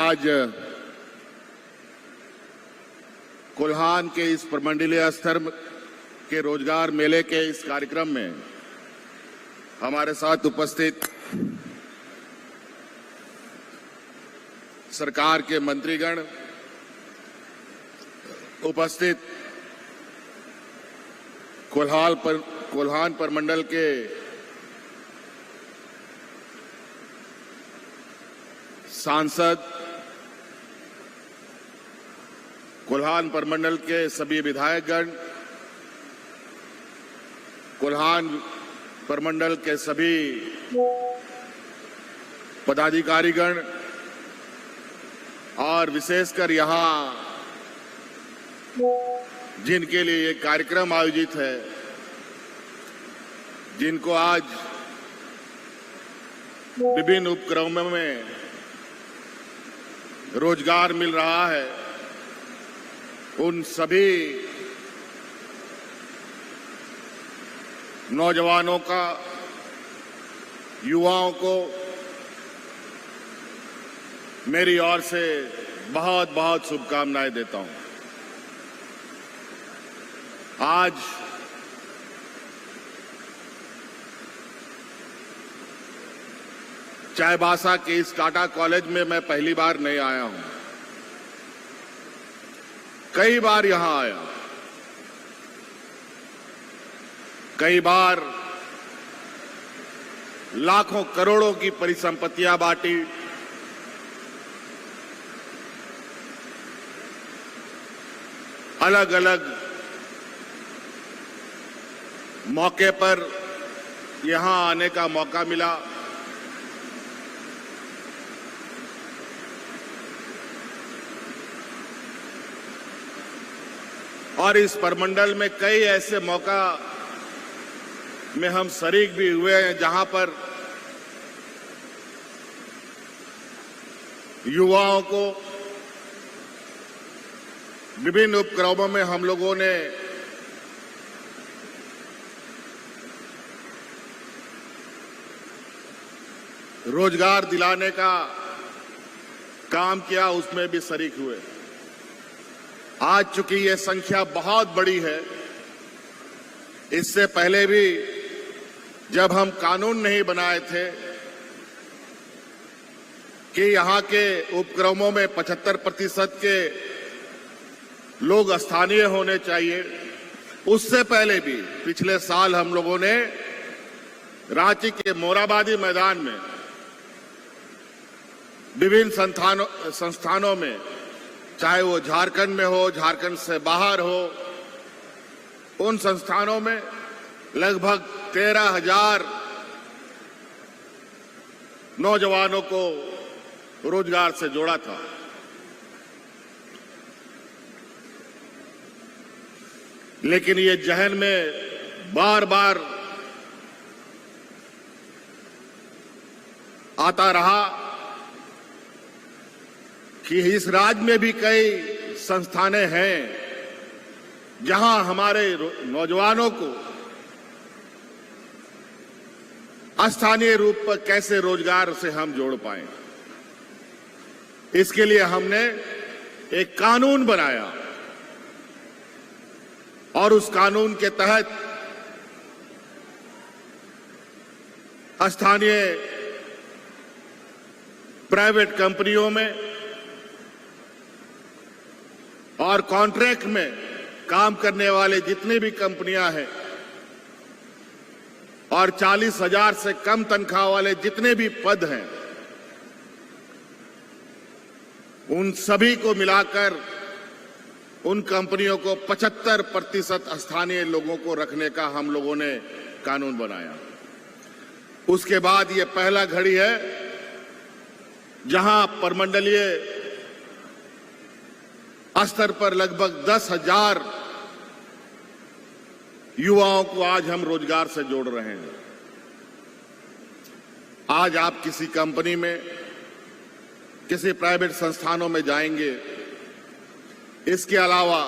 आज कोल्हान के इस प्रमंडलीय स्तर के रोजगार मेले के इस कार्यक्रम में हमारे साथ उपस्थित सरकार के मंत्रीगण, उपस्थित कोल्हान प्रमंडल के सांसद, कोल्हान प्रमंडल के सभी विधायकगण, कोल्हान प्रमंडल के सभी पदाधिकारीगण और विशेषकर यहाँ जिनके लिए ये कार्यक्रम आयोजित है, जिनको आज विभिन्न उपक्रमों में रोजगार मिल रहा है, उन सभी नौजवानों का, युवाओं को मेरी ओर से बहुत बहुत शुभकामनाएं देता हूं। आज चाईबासा के इस टाटा कॉलेज में मैं पहली बार नहीं आया हूं, कई बार यहां आया, कई बार लाखों करोड़ों की परिसंपत्तियां बांटी, अलग अलग मौके पर यहां आने का मौका मिला। और इस प्रमंडल में कई ऐसे मौका में हम शरीक भी हुए हैं जहां पर युवाओं को विभिन्न उपक्रमों में हम लोगों ने रोजगार दिलाने का काम किया, उसमें भी शरीक हुए। आज चूंकि ये संख्या बहुत बड़ी है, इससे पहले भी जब हम कानून नहीं बनाए थे कि यहां के उपक्रमों में 75% के लोग स्थानीय होने चाहिए, उससे पहले भी पिछले साल हम लोगों ने रांची के मोराबादी मैदान में विभिन्न संस्थानों में, चाहे वो झारखंड में हो, झारखंड से बाहर हो, उन संस्थानों में लगभग 13,000 नौजवानों को रोजगार से जोड़ा था। लेकिन ये जहन में बार बार आता रहा कि इस राज्य में भी कई संस्थानें हैं जहां हमारे नौजवानों को स्थानीय रूप पर कैसे रोजगार से हम जोड़ पाएं। इसके लिए हमने एक कानून बनाया और उस कानून के तहत स्थानीय प्राइवेट कंपनियों में और कॉन्ट्रैक्ट में काम करने वाले जितनी भी कंपनियां हैं और 40,000 से कम तनख्वाह वाले जितने भी पद हैं, उन सभी को मिलाकर उन कंपनियों को 75% स्थानीय लोगों को रखने का हम लोगों ने कानून बनाया। उसके बाद ये पहला घड़ी है जहां प्रमंडलीय स्तर पर लगभग 10,000 युवाओं को आज हम रोजगार से जोड़ रहे हैं। आज आप किसी कंपनी में, किसी प्राइवेट संस्थानों में जाएंगे, इसके अलावा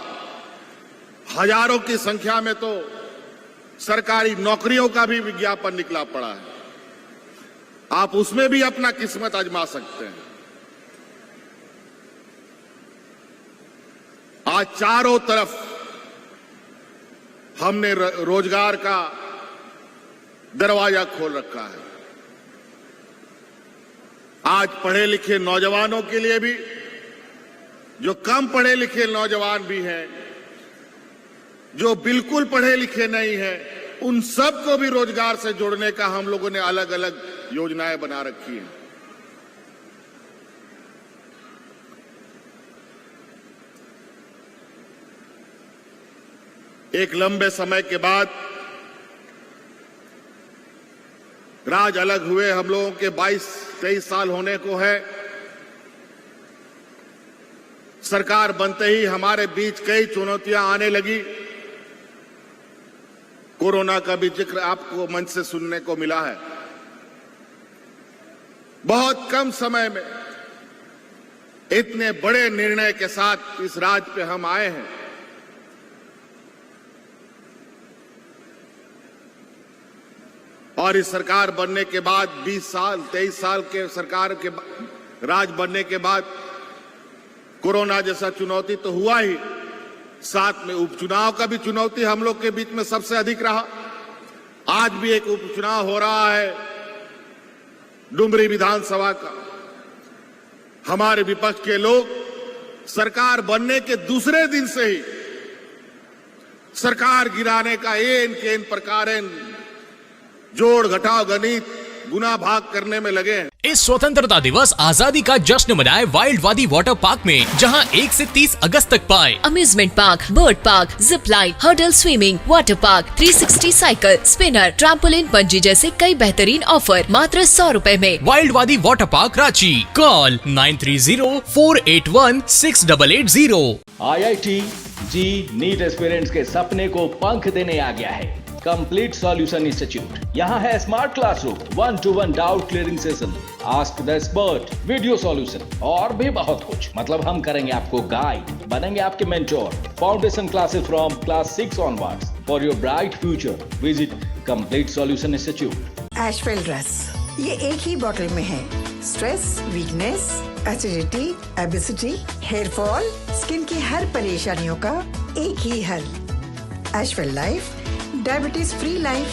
हजारों की संख्या में तो सरकारी नौकरियों का भी विज्ञापन निकला पड़ा है। आप उसमें भी अपना किस्मत आजमा सकते हैं। आज चारों तरफ हमने रोजगार का दरवाजा खोल रखा है। आज पढ़े लिखे नौजवानों के लिए भी, जो कम पढ़े लिखे नौजवान भी हैं, जो बिल्कुल पढ़े लिखे नहीं हैं, उन सबको भी रोजगार से जोड़ने का हम लोगों ने अलग अलग योजनाएं बना रखी हैं। एक लंबे समय के बाद राज अलग हुए हम लोगों के 22-23 साल होने को है। सरकार बनते ही हमारे बीच कई चुनौतियां आने लगी। कोरोना का भी जिक्र आपको मंच से सुनने को मिला है। बहुत कम समय में इतने बड़े निर्णय के साथ इस राज पे हम आए हैं। और इस सरकार बनने के बाद 23 साल के सरकार के राज बनने के बाद कोरोना जैसा चुनौती तो हुआ ही, साथ में उपचुनाव का भी चुनौती हम लोग के बीच में सबसे अधिक रहा। आज भी एक उपचुनाव हो रहा है डुमरी विधानसभा का। हमारे विपक्ष के लोग सरकार बनने के दूसरे दिन से ही सरकार गिराने का एन केन प्रकारेण जोड़ घटाव गणित गुना भाग करने में लगे हैं। इस स्वतंत्रता दिवस आजादी का जश्न मनाए वाइल्ड वादी वाटर पार्क में, जहां 1 से 30 अगस्त तक पाए amusement park, bird park, zip line, hurdle swimming, water park, 360 cycle, spinner, trampoline, bungee जैसे कई बेहतरीन ऑफर मात्र 100 रुपए में। वाइल्ड वादी water park Ranchi, call 9304816880। IIT जी नीट एस्पिरेंट्स के सपने को पंख देने आ गया है कंप्लीट सॉल्यूशन इंस्टीट्यूट। यहाँ है smart classroom, 1-to-1 doubt clearing session, ask the expert, video solution और भी बहुत कुछ। मतलब हम करेंगे आपको गाइड, बनेंगे आपके mentor. Foundation classes from class 6 onwards for your bright future. Visit complete solution institute. एशवेल रस, ये एक ही बॉटल में है। Stress, weakness, acidity, obesity, hair fall, skin की हर परेशानियों का एक ही हल। एशवेल लाइफ, डायबिटीज फ्री लाइफ।